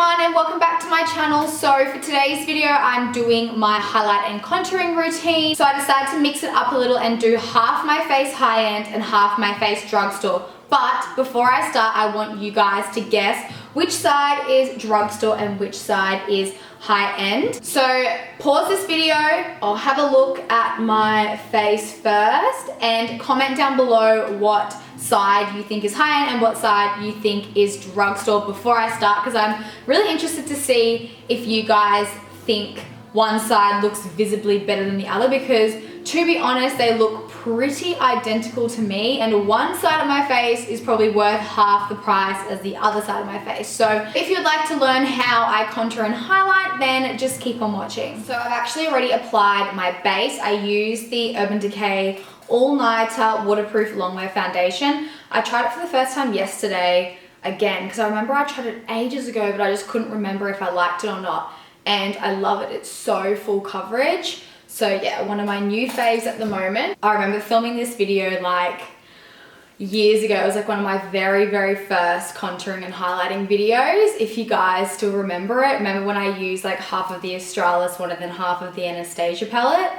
everyone and welcome back to my channel. So for today's video I'm doing my highlight and contouring routine. So I decided to mix it up a little and do half my face Highend and half my face Drugstore. But before I start, I want you guys to guess which side is Drugstore and which side is Highend. So pause this video, I'll have a look at my face first and comment down below what side you think is Highend and what side you think is Drugstore before I start, because I'm really interested to see if you guys think one side looks visibly better than the other, because to be honest they look pretty identical to me and one side of my face is probably worth half the price as the other side of my face. So if you'd like to learn how I contour and highlight, then just keep on watching. So I've actually already applied my base. I used the Urban Decay All Nighter Waterproof Longwear Foundation. I tried it for the first time yesterday again because I remember I tried it ages ago but I just couldn't remember if I liked it or not, and I love it. It's so full coverage. So yeah, one of my new faves at the moment. I remember filming this video like years ago. It was like one of my very first contouring and highlighting videos, if you guys still remember it. Remember when I used like half of the Australis one and then half of the Anastasia palette?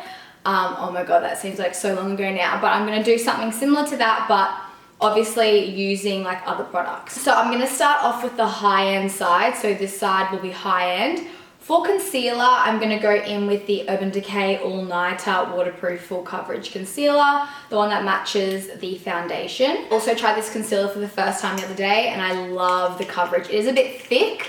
Oh my god, that seems like so long ago now, but I'm gonna do something similar to that, but obviously using like other products. So I'm gonna start off with the high-end side. So this side will be high-end. For concealer, I'm going to go in with the Urban Decay All Nighter Waterproof Full Coverage Concealer, the one that matches the foundation. Also tried this concealer for the first time the other day and I love the coverage. It is a bit thick,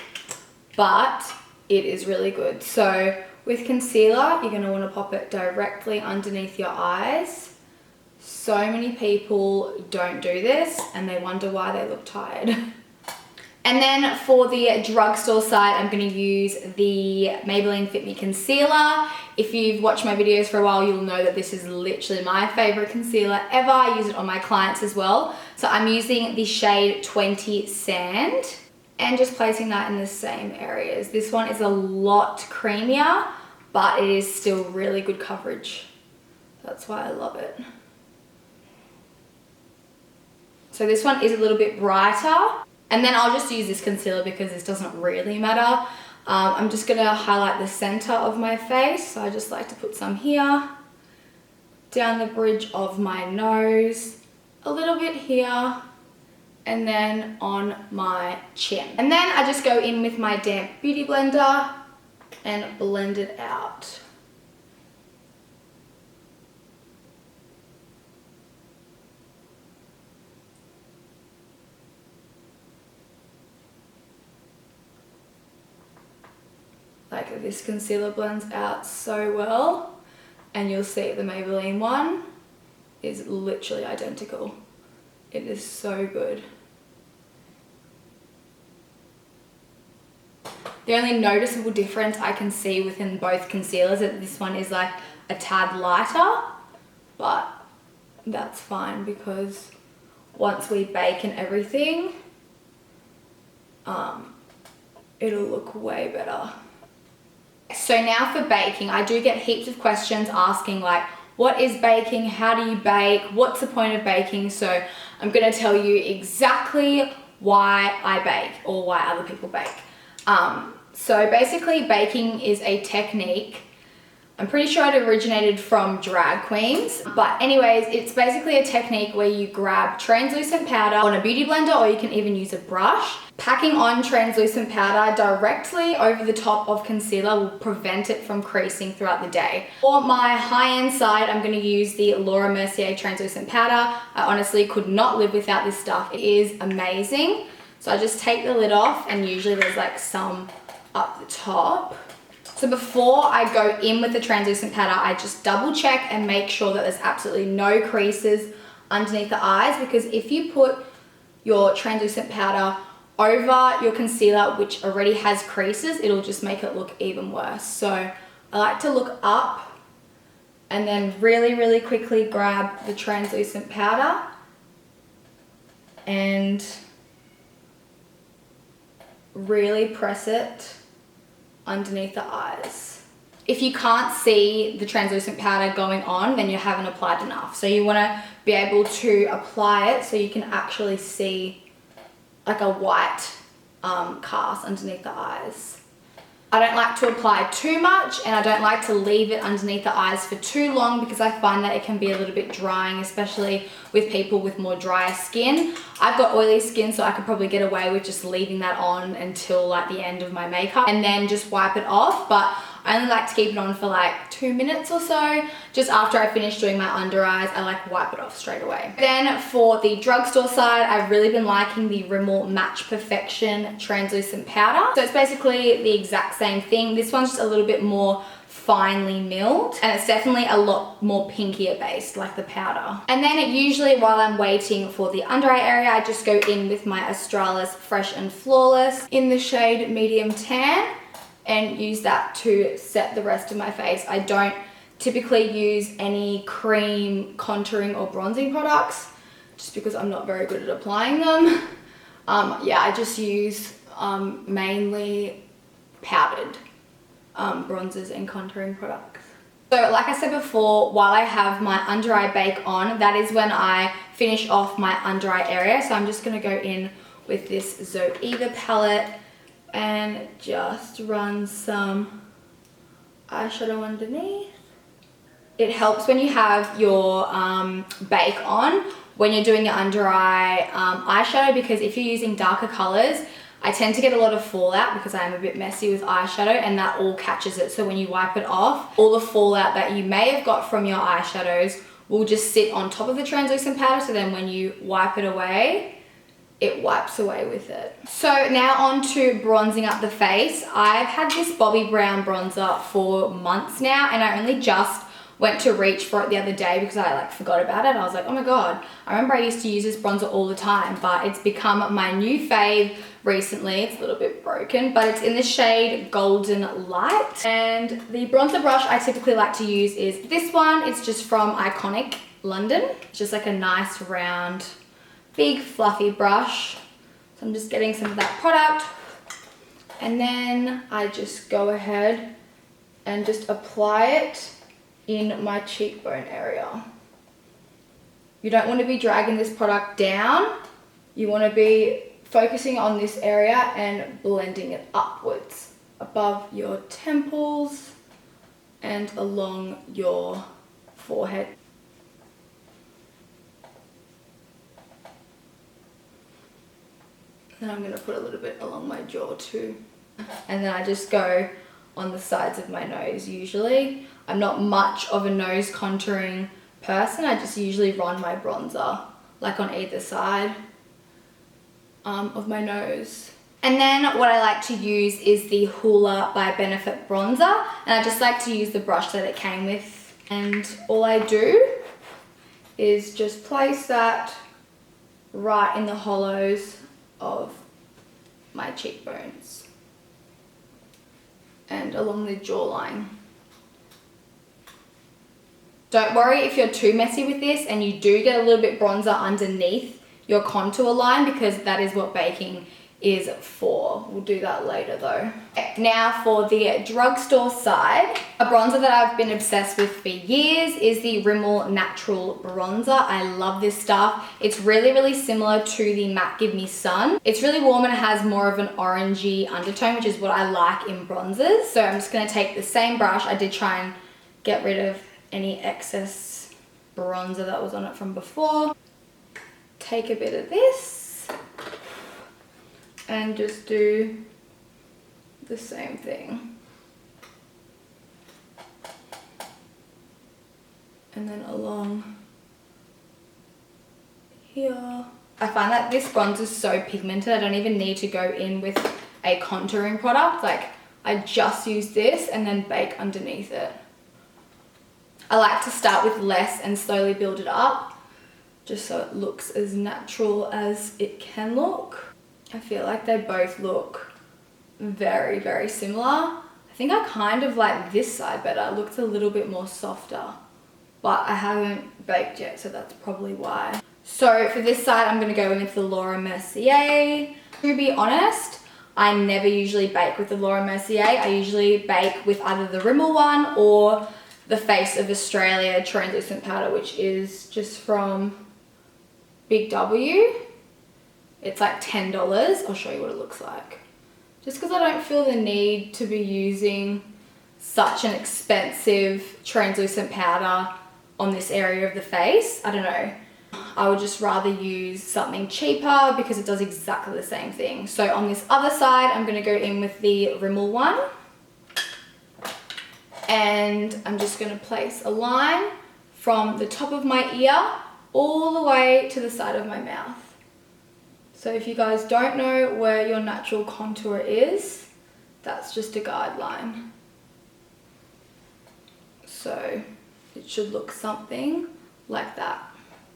but it is really good. So with concealer, you're going to want to pop it directly underneath your eyes. So many people don't do this and they wonder why they look tired. And then for the Drugstore side, I'm going to use the Maybelline Fit Me Concealer. If you've watched my videos for a while, you'll know that this is literally my favorite concealer ever. I use it on my clients as well. So I'm using the shade 20 Sand and just placing that in the same areas. This one is a lot creamier, but it is still really good coverage. That's why I love it. So this one is a little bit brighter. And then I'll just use this concealer because this doesn't really matter. I'm just gonna highlight the center of my face. So I just like to put some here, down the bridge of my nose, a little bit here, and then on my chin. And then I just go in with my damp beauty blender and blend it out. Like this concealer blends out so well, and you'll see the Maybelline one is literally identical. It is so good. The only noticeable difference I can see within both concealers is that this one is like a tad lighter, but that's fine because once we bake and everything, it'll look way better. So now for baking, I do get heaps of questions asking like, what is baking? How do you bake? What's the point of baking? So I'm gonna tell you exactly why I bake or why other people bake. So basically baking is a technique. I'm pretty sure it originated from drag queens, but anyways, it's basically a technique where you grab translucent powder on a beauty blender, or you can even use a brush. Packing on translucent powder directly over the top of concealer will prevent it from creasing throughout the day. For my high-end side, I'm going to use the Laura Mercier translucent powder. I honestly could not live without this stuff. It is amazing. So I just take the lid off, and usually there's like some up the top. So before I go in with the translucent powder, I just double check and make sure that there's absolutely no creases underneath the eyes, because if you put your translucent powder over your concealer, which already has creases, it'll just make it look even worse. So I like to look up and then really quickly grab the translucent powder and really press it underneath the eyes. If you can't see the translucent powder going on, then you haven't applied enough. So you want to be able to apply it so you can actually see like a white cast underneath the eyes. I don't like to apply too much, and I don't like to leave it underneath the eyes for too long because I find that it can be a little bit drying, especially with people with more drier skin. I've got oily skin, so I could probably get away with just leaving that on until like the end of my makeup and then just wipe it off, but I only like to keep it on for like 2 minutes or so. Just after I finish doing my under eyes, I like wipe it off straight away. Then for the drugstore side, I've really been liking the Rimmel Match Perfection translucent powder. So it's basically the exact same thing. This one's just a little bit more finely milled, and it's definitely a lot more pinkier based, like the powder. And then usually while I'm waiting for the under eye area, I just go in with my Australis Fresh and Flawless in the shade Medium Tan and use that to set the rest of my face. I don't typically use any cream contouring or bronzing products just because I'm not very good at applying them. Yeah, I just use mainly powdered bronzers and contouring products. So like I said before, while I have my under eye bake on, that is when I finish off my under eye area. So I'm just gonna go in with this Zoeva palette and just run some eyeshadow underneath. It helps when you have your bake on when you're doing your under eye eyeshadow, because if you're using darker colors, I tend to get a lot of fallout because I am a bit messy with eyeshadow, and that all catches it. So when you wipe it off, all the fallout that you may have got from your eyeshadows will just sit on top of the translucent powder, so then when you wipe it away, it wipes away with it. So now on to bronzing up the face. I've had this Bobbi brown bronzer for months now, and I only just went to reach for it the other day because I like forgot about it. I was like, oh my god, I remember I used to use this bronzer all the time, but it's become my new fave recently. It's a little bit broken, but it's in the shade Golden Light. And the bronzer brush I typically like to use is this one. It's just from Iconic London. It's just like a nice round, big fluffy brush. So I'm just getting some of that product, and then I just go ahead and just apply it in my cheekbone area. You don't want to be dragging this product down. You want to be focusing on this area and blending it upwards above your temples and along your forehead. Then I'm going to put a little bit along my jaw too. And then I just go on the sides of my nose usually. I'm not much of a nose contouring person. I just usually run my bronzer like on either side of my nose. And then what I like to use is the Hoola by Benefit bronzer, and I just like to use the brush that it came with. And all I do is just place that right in the hollows of my cheekbones and along the jawline. Don't worry if you're too messy with this and you do get a little bit bronzer underneath your contour line, because that is what baking is for. We'll do that later though. Okay, now for the drugstore side, a bronzer that I've been obsessed with for years is the Rimmel Natural Bronzer. I love this stuff. It's really, really similar to the Matte Give Me Sun. It's really warm and it has more of an orangey undertone, which is what I like in bronzers. So I'm just gonna take the same brush. I did try and get rid of any excess bronzer that was on it from before. Take a bit of this and just do the same thing. And then along here. I find that this bronzer is so pigmented, I don't even need to go in with a contouring product. Like, I just use this and then bake underneath it. I like to start with less and slowly build it up, just so it looks as natural as it can look. I feel like they both look very, very similar. I think I kind of like this side better. It looks a little bit more softer, but I haven't baked yet, so that's probably why. So for this side, I'm gonna go in with the Laura Mercier. To be honest, I never usually bake with the Laura Mercier. I usually bake with either the Rimmel one or the Face of Australia translucent powder, which is just from Big W. It's like $10. I'll show you what it looks like. Just because I don't feel the need to be using such an expensive translucent powder on this area of the face. I don't know. I would just rather use something cheaper because it does exactly the same thing. So on this other side, I'm going to go in with the Rimmel one. And I'm just going to place a line from the top of my ear all the way to the side of my mouth. So if you guys don't know where your natural contour is, that's just a guideline. So it should look something like that.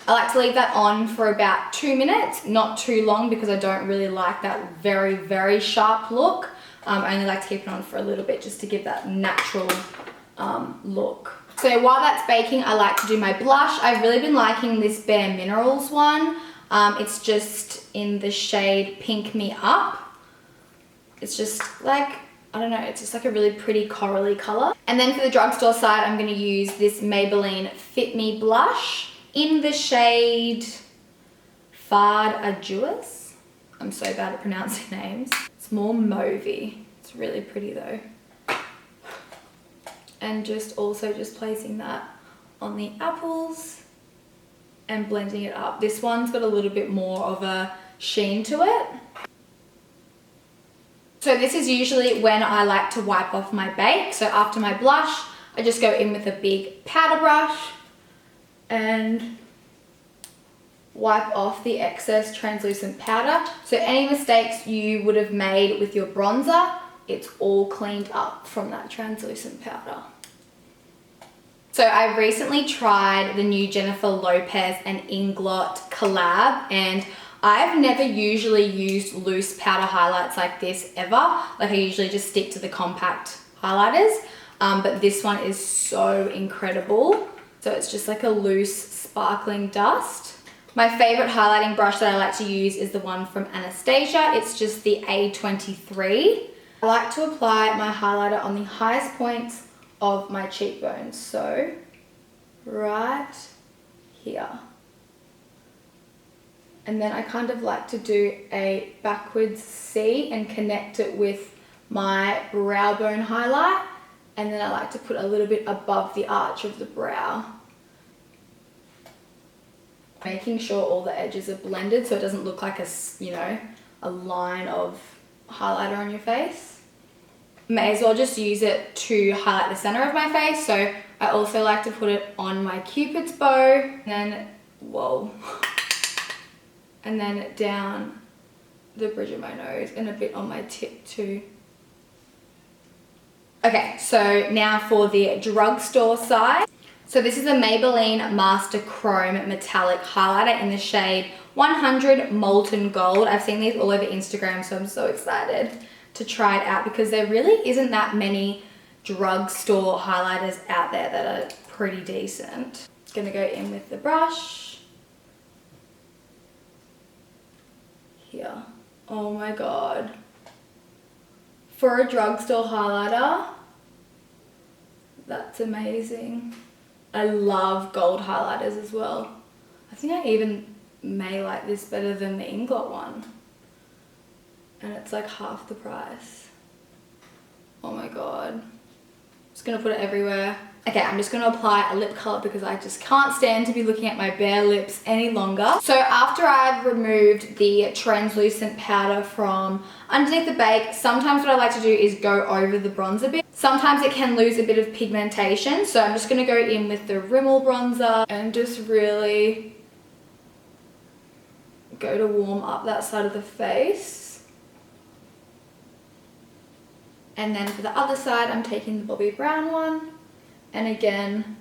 I like to leave that on for about 2 minutes, not too long because I don't really like that very, very sharp look. I only like to keep it on for a little bit just to give that natural look. So while that's baking, I like to do my blush. I've really been liking this Bare Minerals one. It's just in the shade Pink Me Up. It's just like, I don't know, it's just like a really pretty corally color. And then for the drugstore side, I'm gonna use this Maybelline Fit Me Blush in the shade Fard Arduous. I'm so bad at pronouncing names. It's more mauvey. It's really pretty though. And just placing that on the apples and blending it up. This one's got a little bit more of a sheen to it. So this is usually when I like to wipe off my bake. So after my blush, I just go in with a big powder brush and wipe off the excess translucent powder. So any mistakes you would have made with your bronzer, it's all cleaned up from that translucent powder. So I recently tried the new Jennifer Lopez and Inglot collab, and I've never usually used loose powder highlights like this ever. Like I usually just stick to the compact highlighters, but this one is so incredible. So it's just like a loose sparkling dust. My favorite highlighting brush that I like to use is the one from Anastasia. It's just the A23. I like to apply my highlighter on the highest points of my cheekbones, so right here. And then I kind of like to do a backwards C and connect it with my brow bone highlight, and then I like to put a little bit above the arch of the brow. Making sure all the edges are blended so it doesn't look like a line of highlighter on your face. May as well just use it to highlight the center of my face. So I also like to put it on my Cupid's bow, and then, whoa, and then down the bridge of my nose and a bit on my tip too. Okay, so now for the drugstore side. So this is a Maybelline Master Chrome Metallic Highlighter in the shade 100 Molten Gold. I've seen these all over Instagram, so I'm so excited to try it out because there really isn't that many drugstore highlighters out there that are pretty decent. Gonna go in with the brush. Here. Oh my god. For a drugstore highlighter, that's amazing. I love gold highlighters as well. I think I even may like this better than the Inglot one. And it's like half the price. Oh my god. Just gonna put it everywhere. Okay, I'm just gonna apply a lip color because I just can't stand to be looking at my bare lips any longer. So after I've removed the translucent powder from underneath the bake, sometimes what I like to do is go over the bronzer bit. Sometimes it can lose a bit of pigmentation, so I'm just gonna go in with the Rimmel bronzer and just really go to warm up that side of the face. And then for the other side, I'm taking the Bobbi brown one, and again,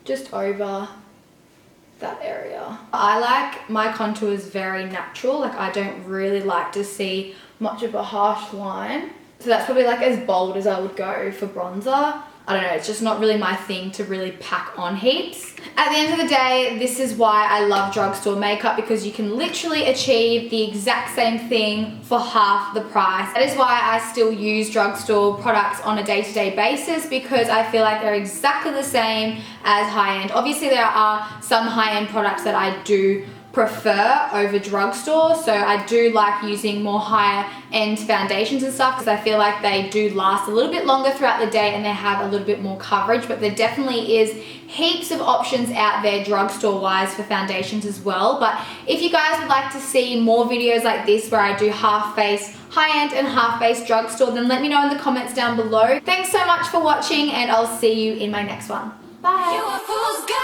just over that area. I like my contours very natural. Like I don't really like to see much of a harsh line. So that's probably like as bold as I would go for bronzer. I don't know, it's just not really my thing to really pack on heaps. At the end of the day, this is why I love drugstore makeup, because you can literally achieve the exact same thing for half the price. That is why I still use drugstore products on a day-to-day basis, because I feel like they're exactly the same as high-end. Obviously there are some high-end products that I do prefer over drugstore. So I do like using more higher end foundations and stuff because I feel like they do last a little bit longer throughout the day and they have a little bit more coverage, but there definitely is heaps of options out there drugstore wise for foundations as well. But if you guys would like to see more videos like this where I do half face high-end and half face drugstore, then let me know in the comments down below. Thanks so much for watching and I'll see you in my next one. Bye.